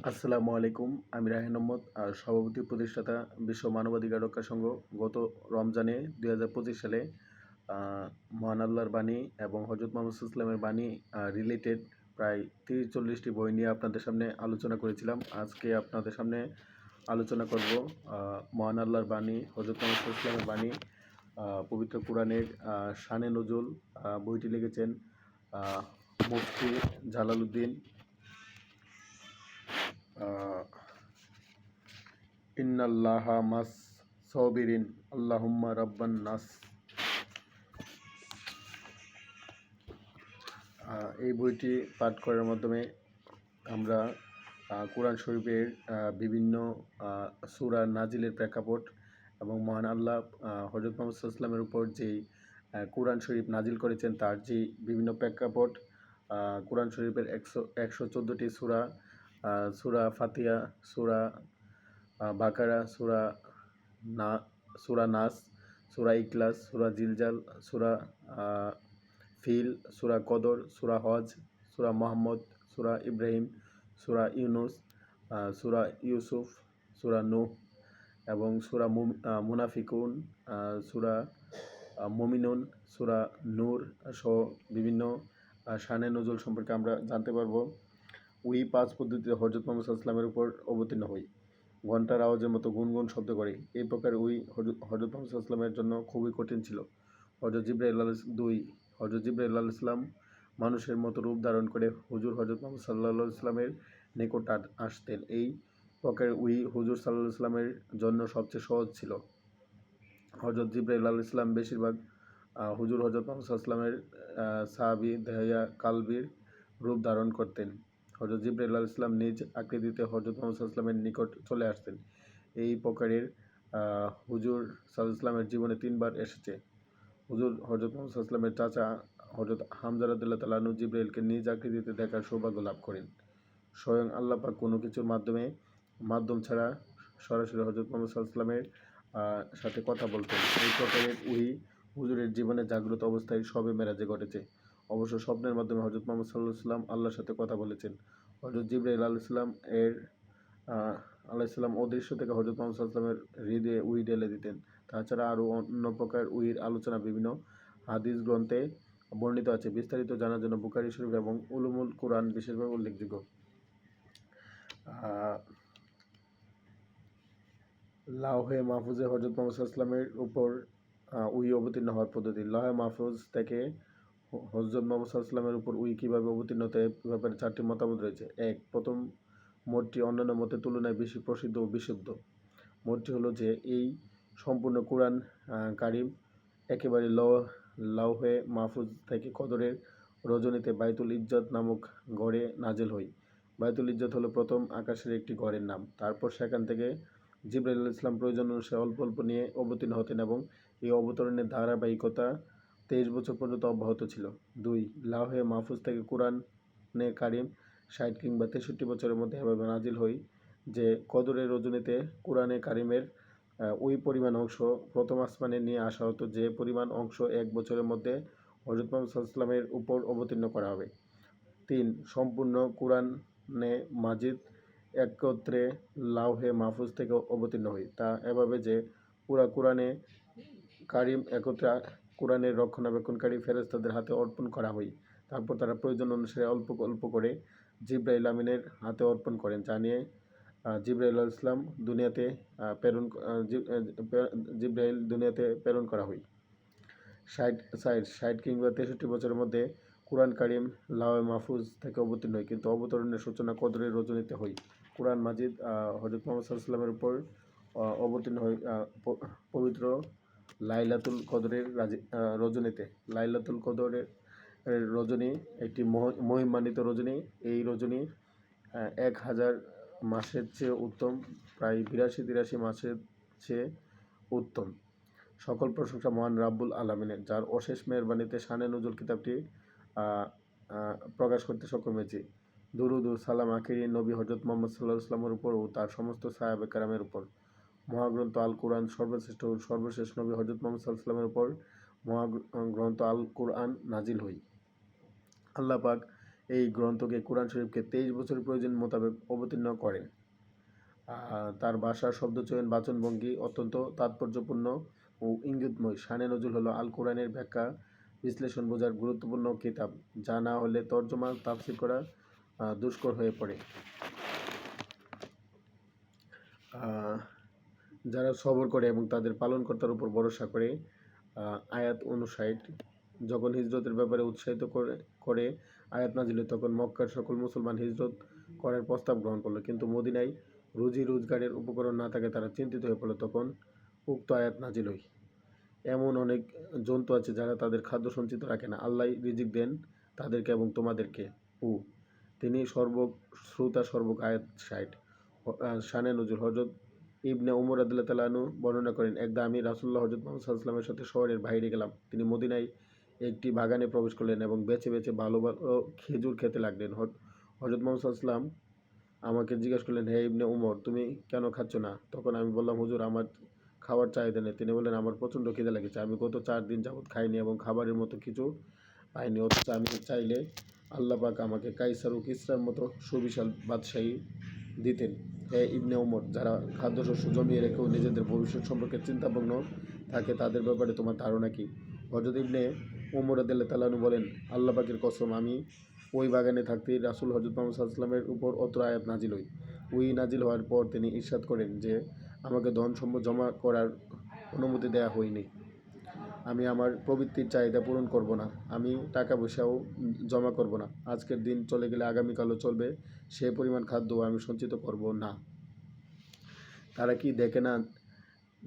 আসসালামু আলাইকুম। আমি রায়হান আহমদ, সভাপতি প্রতিষ্ঠাতা বিশ্ব মানবাধিকার রক্ষা সংঘ। গত রমজানে ২০২৫ সালে আ মহান আল্লাহর বাণী এবং হজরত মুহাম্মদ সাল্লাল্লাহু আলাইহি ওয়াসাল্লামের বাণী রিলেটেড প্রায় ৩০-৪০টি বই নিয়ে আপনাদের সামনে আলোচনা করেছিলাম। আজকে আপনাদের সামনে আলোচনা করব মহান আল্লাহর বাণী, হজরত মুহাম্মদ সাল্লাল্লাহু আলাইহি ওয়াসাল্লামের বাণী, পবিত্র কোরআনের শানে নজুল। বইটি লিখেছেন আ মুফতি জালালউদ্দিন ইন্নাল্লাহা মাস সবিরিন আল্লাহুম্মা রাব্বান নাস। এই বইটি পাঠ করার মাধ্যমে আমরা কোরআন শরীফের বিভিন্ন সূরা নাজিলের প্রেক্ষাপট এবং মহান আল্লাহ হযরত মুহাম্মদ সাল্লাল্লাহু আলাইহি ওয়াসাল্লামের উপর যেই কোরআন শরীফ নাজিল করেছেন তার যে বিভিন্ন প্রেক্ষাপট, কোরআন শরীফের 114টি সূরা, সূরা ফাতিহা, সূরা বাকারা, সূরা নাস, সূরা ইখলাস, সূরা জিলজাল, সূরা ফিল, সূরা কদর, সূরা হজ, সূরা মুহাম্মদ, সূরা ইব্রাহিম, সূরা ইউনুস, সূরা ইউসুফ, সূরা নূহ এবং সূরা মুনাফিকুন, সূরা মুমিনুন, সূরা নূর সহ বিভিন্ন শানে নজুল সম্পর্কে আমরা জানতে পারবো। ওই 5 পদ্ধতিতে হযরত মুহাম্মদ সাল্লাল্লাহু আলাইহি ওয়াসাল্লামের উপর অবতীর্ণ হই। ঘণ্টার আওয়াজের মতো গুনগুন শব্দ করে। এই প্রকার হযরত মুহাম্মদ সাল্লাল্লাহু আলাইহি ওয়াসাল্লামের জন্য খুবই কঠিন ছিল। হযরত জিবরাইল আলাইহিস সালাম মানুষের মতো রূপ ধারণ করে হযরত মুহাম্মদ সাল্লাল্লাহু আলাইহি ওয়াসাল্লামের নিকট আসতেন। এই প্রকার হুজুর সাল্লাল্লাহু আলাইহি ওয়াসাল্লামের জন্য সবচেয়ে সহজ ছিল। হযরত জিবরাইল আলাইহিস সালাম বেশিরভাগ হযরত মুহাম্মদ সাল্লাল্লাহু আলাইহি ওয়াসাল্লামের সাহাবী দেহয়া কালবির রূপ ধারণ করতেন। হযরত জিবরাইল আলাইহিস সালাম নিজ আকৃতিতে হযরত মুহাম্মদ সাল্লাল্লাহু আলাইহি ওয়াসাল্লামের নিকট চলে আসতেন। এই প্রকারের হুজুর সাল্লাল্লাহু আলাইহি ওয়াসাল্লামের জীবনে 3 বার এসেছে। হযরত মুহাম্মদ সাল্লাল্লাহু আলাইহি ওয়াসাল্লামের চাচা হযরত হামজা রাদিয়াল্লাহু তাআলা আনহু জিবরাইলকে নিজ আকৃতিতে দেখার সৌভাগ্য লাভ করেন। স্বয়ং আল্লাহ পাক কোনো কিছুর মাধ্যম ছাড়া সরাসরি হযরত মুহাম্মদ সাল্লাল্লাহু আলাইহি ওয়াসাল্লামের সাথে কথা বলতেন। এই প্রকারের হুজুরের জীবনে জাগ্রত অবস্থায় শবে মেরাজে ঘটেছে। অবশ্য স্বপ্নের মাধ্যমে হযরত মুহাম্মদ সাল্লাল্লাহু আলাইহি ওয়াসাল্লাম আল্লাহর সাথে কথা বলেছেন। হযরত জিবরাইল আলাইহিস সালাম অদৃশ্য থেকে হযরত মুহাম্মদ সাল্লাল্লাহু আলাইহি ওয়াসাল্লামের হৃদয়ে ওহী ঢেলে দিতেন। তাছাড়া আরও অন্য প্রকার ওহীর আলোচনা বিভিন্ন হাদিস গ্রন্থে বর্ণিত আছে। বিস্তারিত জানার জন্য বুখারী শরীফ এবং উলুমুল কুরআন বিশেষভাবে উল্লেখযোগ্য। লাওহে মাহফুজে হযরত মুহাম্মদ সাল্লাল্লাহু আলাইহি ওয়াসাল্লামের উপর ওহী অবতীর্ণ হওয়ার পদ্ধতি। লাওহে মাহফুজ থেকে হযরত মুহাম্মদ সাল্লাল্লাহু আলাইহি ওয়াসাল্লামের উপর ওহী কীভাবে অবতীর্ণ হতে এ ব্যাপারে 4টি মতামত রয়েছে। 1. প্রথম মতটি অন্যান্য মতের তুলনায় বেশি প্রসিদ্ধ ও বিশুদ্ধ। মতটি হলো যে এই সম্পূর্ণ কুরআন কারীম একেবারে লাওহে মাহফুজ থেকে কদরের রজনীতে বাইতুল ইজ্জত নামক ঘরে নাজিল হয়। বাইতুল ইজ্জত হলো প্রথম আকাশের একটি ঘরের নাম। তারপর সেখান থেকে জিবরাইল আলাইহিস সালাম প্রয়োজন অনুসারে অল্প অল্প নিয়ে অবতীর্ণ হতেন এবং এই অবতরণের ধারাবাহিকতা 23 বছর পর্যন্ত অব্যাহত ছিল। 2. লাওহে মাহফুজ থেকে কুরআনে কারীম 60 কিংবা 63 বছরের মধ্যে এভাবে নাজিল হয় যে কদরের রজনীতে কুরআনে কারীমের ওই পরিমাণ অংশ প্রথম আসমানে নিয়ে আসা হতো যে পরিমাণ অংশ 1 বছরের মধ্যে হযরত মুহাম্মদ সাল্লাল্লাহু আলাইহি ওয়াসাল্লামের উপর অবতীর্ণ করা হবে। 3. সম্পূর্ণ কুরআনে মাজিদ একত্রে লাওহে মাহফুজ থেকে অবতীর্ণ হয়। তা এভাবে যে পুরা কুরআনে কারীম একত্রে কুরআনের রক্ষণাবেক্ষণকারী ফেরেশতাদের হাতে অর্পণ করা হয়। তারপর তারা প্রয়োজন অনুসারে অল্প অল্প করে জিবরাইল আমিনের হাতে অর্পণ করেন, যা নিয়ে জিবরাইল আলাইহিস সালাম জিবরাইল দুনিয়াতে প্রেরণ করা হয়। 60 কিংবা 63 বছরের মধ্যে কুরআন কারীম লাওহে মাহফুজ থেকে অবতীর্ণ হয়, কিন্তু অবতরণের সূচনা কদরের রজনীতে হয়। কুরআন মাজিদ হযরত মুহাম্মদ সাল্লাল্লাহু আলাইহি ওয়াসাল্লামের উপর অবতীর্ণ হয় পবিত্র লাইলাতুল কদরের রজনীতে। লাইলাতুল কদরের রজনী একটি মহিমান্বিত রজনী। এই রজনী 1000 মাসের চেয়ে উত্তম, প্রায় 82-83 মাসের চেয়ে উত্তম। সকল প্রশংসা মহান রাব্বুল আলামিনের, যার অশেষ মেহেরবানিতে শানে নজুল কিতাবটি প্রকাশ করতে সক্ষম হয়েছি। দুরূদ ও সালাম আখিরি নবী হযরত মুহাম্মদ সাল্লাল্লাহু আলাইহি ওয়াসাল্লামের উপর ও তার সমস্ত সাহাবা কেরামের উপর। মহাগ্রন্থ আল কুরআন সর্বশ্রেষ্ঠ ও সর্বশেষ নবী হযরত মুহাম্মদ সাল্লাল্লাহু আলাইহি ওয়াসাল্লামের উপর মহাগ্রন্থ আল কুরআন নাজিল হয়। আল্লাহ পাক এই গ্রন্থকে কোরআন শরীফকে 23 বছর প্রয়োজন মোতাবেক অবতীর্ণ করেন। তার ভাষা, শব্দচয়ন, বাচনভঙ্গি অত্যন্ত তাৎপর্যপূর্ণ ও ইঙ্গিতময়। শানে নজুল হলো আল কোরআনের ব্যাখ্যা বিশ্লেষণ বোঝার গুরুত্বপূর্ণ কিতাব, যা না হলে তর্জমা তাফসীর করা দুষ্কর হয়ে পড়ে। যারা সবর করে এবং তাদের পালনকর্তার উপর ভরসা করে। আয়াত 59। যখন হিজরতের ব্যাপারে উৎসাহিত করে আয়াত নাজিল হয়, তখন মক্কার সকল মুসলমান হিজরত করার প্রস্তাব গ্রহণ করলো, কিন্তু মদিনায় রুজি রোজগারের উপকরণ না থাকে তারা চিন্তিত হয়ে পড়ল। তখন উক্ত আয়াত নাজিল হয়। এমন অনেক জন্তু আছে যারা তাদের খাদ্য সঞ্চিত রাখে না, আল্লাহ রিজিক দেন তাদেরকে এবং তোমাদেরকে। তিনি সর্বশ্রোতা সর্বজ্ঞ। আয়াত 60। শানে নজুল। হযরত ইবনে উমর রাদিয়াল্লাহু তাআলা আনহু বর্ণনা করেন, একদা আমি রাসূলুল্লাহ হযরত মুহাম্মদ সাল্লাল্লাহু আলাইহি ওয়াসাল্লামের সাথে শহরের বাইরে গেলাম। তিনি মদিনায় একটি বাগানে প্রবেশ করলেন এবং বেছে বেছে ভালো ভালো খেজুর খেতে লাগলেন। হযরত মুহাম্মদ সাল্লাল্লাহু আলাইহি ওয়াসাল্লাম আমাকে জিজ্ঞেস করলেন, হে ইবনে উমর, তুমি কেন খাচ্ছ না? তখন আমি বললাম, হুজুর, আমার খাবার চাহিদা নেই। তিনি বললেন, আমার প্রচণ্ড খিদে লেগেছে, আমি গত 4 দিন যাবৎ খাইনি এবং খাবারের মতো কিছু পাইনি, অথচ আমি চাইলে আল্লাহ পাক আমাকে কাইসার ও কিসরার মতো সুবিশাল বাদশাহী দিতেন। হে ইবনে উমর, যারা খাদ্যশস্য জমিয়ে রেখেও নিজেদের ভবিষ্যৎ সম্পর্কে চিন্তামগ্ন থাকে, তাদের ব্যাপারে তোমার ধারণা কি? হযরত ইবনে উমর রাদিয়াল্লাহু তাআলা আনহু বলেন, আল্লাহ পাকের কসম, আমি ওই বাগানে থাকতেই রাসূল হযরত মুহাম্মদ সাল্লাল্লাহু আলাইহি ওয়াসাল্লামের উপর অত্র আয়াত নাজিল হয়। ওই নাজিল হওয়ার পর তিনি ইরশাদ করেন যে, আমাকে ধন সম্পদ জমা করার অনুমতি দেয়া হয়নি। আমি আমার প্রবৃত্তির চাহিদা পূরণ করব না। আমি টাকা পয়সাও জমা করব না। আজকের দিন চলে গেলে আগামীকালও চলবে, সে পরিমাণ খাদ্যও আমি সঞ্চিত করব না। তারা কি দেখে না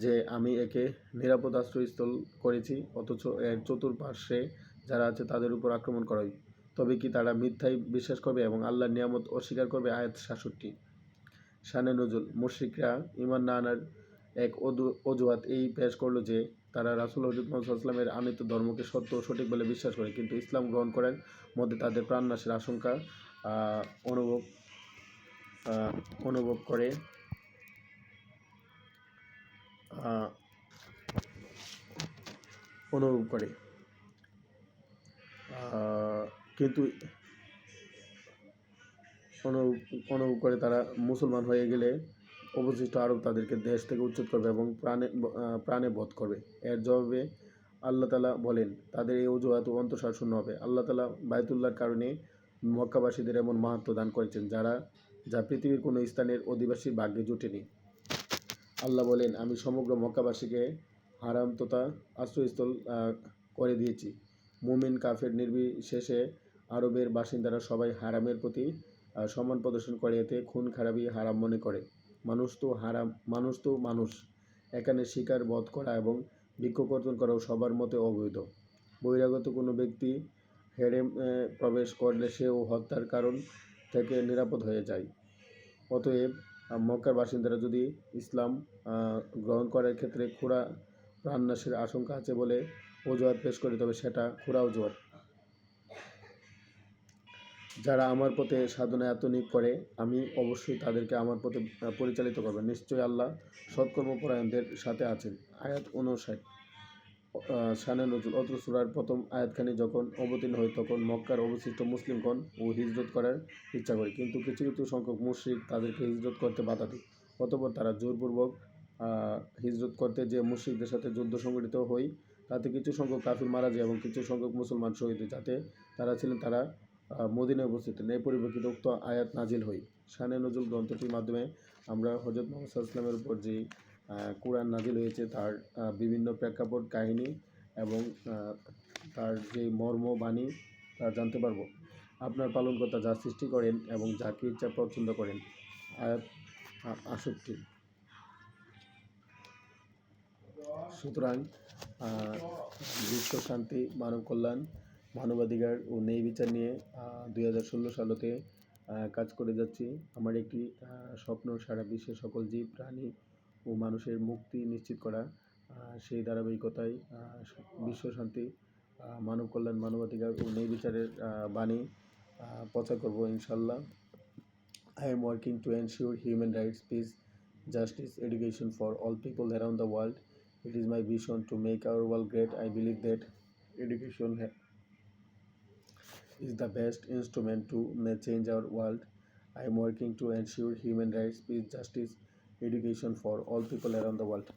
যে আমি একে নিরাপদ আশ্রয়স্থল করেছি, অথচ এর চতুর্পার্শ্বে যারা আছে তাদের উপর আক্রমণ করা হয়? তবে কি তারা মিথ্যায় বিশ্বাস করবে এবং আল্লাহর নিয়ামত অস্বীকার করবে? আয়াত 67। শানে নজুল। মুশরিকরা ঈমান না আনার এক অজুহাত এই পেশ করল যে, তারা রাসূল হযরত মুহাম্মদ সাল্লাল্লাহু আলাইহি ওয়াসাল্লামের আনিত ধর্মকে সত্য ও সঠিক বলে বিশ্বাস করে, কিন্তু ইসলাম গ্রহণ করার মধ্যে তাদের প্রাণনাশের আশঙ্কা অনুভব করে। কিন্তু অনুভব করে তারা মুসলমান হয়ে গেলে অবশিষ্ট আরব তাদেরকে দেশ থেকে উচ্ছেদ করবে এবং প্রাণে বধ করবে। এর জবাবে আল্লাহ তাআলা বলেন, তাদের এই অজুহাত ও অন্তঃসার শূন্য হবে। আল্লাহ তাআলা বাইতুল্লাহর কারণে মক্কাবাসীদের এমন মাহাত্ম্য দান করেছেন যা পৃথিবীর কোনো স্থানের অধিবাসীর ভাগ্যে জুটেনি। আল্লাহ বলেন, আমি সমগ্র মক্কাবাসীকে হারাম তথা আশ্রয়স্থল করে দিয়েছি। মুমিন কাফের নির্বিশেষে আরবের বাসিন্দারা সবাই হারামের প্রতি সম্মান প্রদর্শন করে, এতে খুন খারাপি হারাম মনে করে। মানুষ তো মানুষ, এখানে শিকার, বধ করা এবং বৃক্ষকর্তন করাও সবার মতে অবৈধ। বহিরাগত কোনো ব্যক্তি হেরেম প্রবেশ করলে সেও হত্যার কারণ থেকে নিরাপদ হয়ে যায়। অতএব মক্কার বাসিন্দারা যদি ইসলাম গ্রহণ করার ক্ষেত্রে খোঁড়া প্রাণনাশের আশঙ্কা আছে বলে অজুহাত পেশ করে, তবে সেটা খোঁড়া অজুহাত। যারা আমার পথে সাধনায় আত্মনিয়োগ করে, আমি অবশ্যই তাদেরকে আমার পথে পরিচালিত করব। নিশ্চয়ই আল্লাহ সৎকর্মপরায়ণদের সাথে আছেন। আয়াত 59। শানে নজুল। অত্র সূরার প্রথম আয়াতখানি যখন অবতীর্ণ হয়, তখন মক্কার অবশিষ্ট মুসলিমগণ ও হিজরত করার ইচ্ছা করে, কিন্তু কিছু কিছু সংখ্যক মুশরিক তাদেরকে হিজরত করতে বাধা দেয়। অতঃপর তারা জোরপূর্বক হিজরত করতে যে মুশরিকদের সাথে যুদ্ধ সংঘটিত হয়, তাতে কিছু সংখ্যক কাফির মারা যায় এবং কিছু সংখ্যক মুসলমান শহীদ হয়। যাতে তারা ছিলেন, তারা মদিনায় উপস্থিত। এই পরিপ্রেক্ষিতে উক্ত আয়াত নাজিল হয়। শানে নজুল গ্রন্থটির মাধ্যমে আমরা হযরত মুহাম্মদ সাল্লাল্লাহু আলাইহি ওয়াসাল্লামের উপর যে কুরআন নাজিল হয়েছে তার বিভিন্ন প্রেক্ষাপট, কাহিনী এবং তার যে মর্ম বাণী তা জানতে পারব। আপনার পালনকর্তা যা সৃষ্টি করেন এবং যাকে ইচ্ছা পছন্দ করেন। আয়াত 68। সুতরাং বিশ্ব শান্তি, মানব কল্যাণ, মানবাধিকার ও ন্যায় বিচার নিয়ে 2016 সালেতে কাজ করে যাচ্ছি। আমার একটি স্বপ্ন সারা বিশ্বের সকল জীব, প্রাণী ও মানুষের মুক্তি নিশ্চিত করা। সেই ধারাবাহিকতায় বিশ্ব শান্তি, মানব কল্যাণ, মানবাধিকার ও ন্যায় বিচারের বাণী প্রচার করব ইনশাল্লাহ। I am working to ensure human rights, peace, justice, education for all people around the world. It is my vision to make our world great. I believe that education is the best instrument to may change our world. I am working to ensure human rights, peace, justice, education for all people around the world.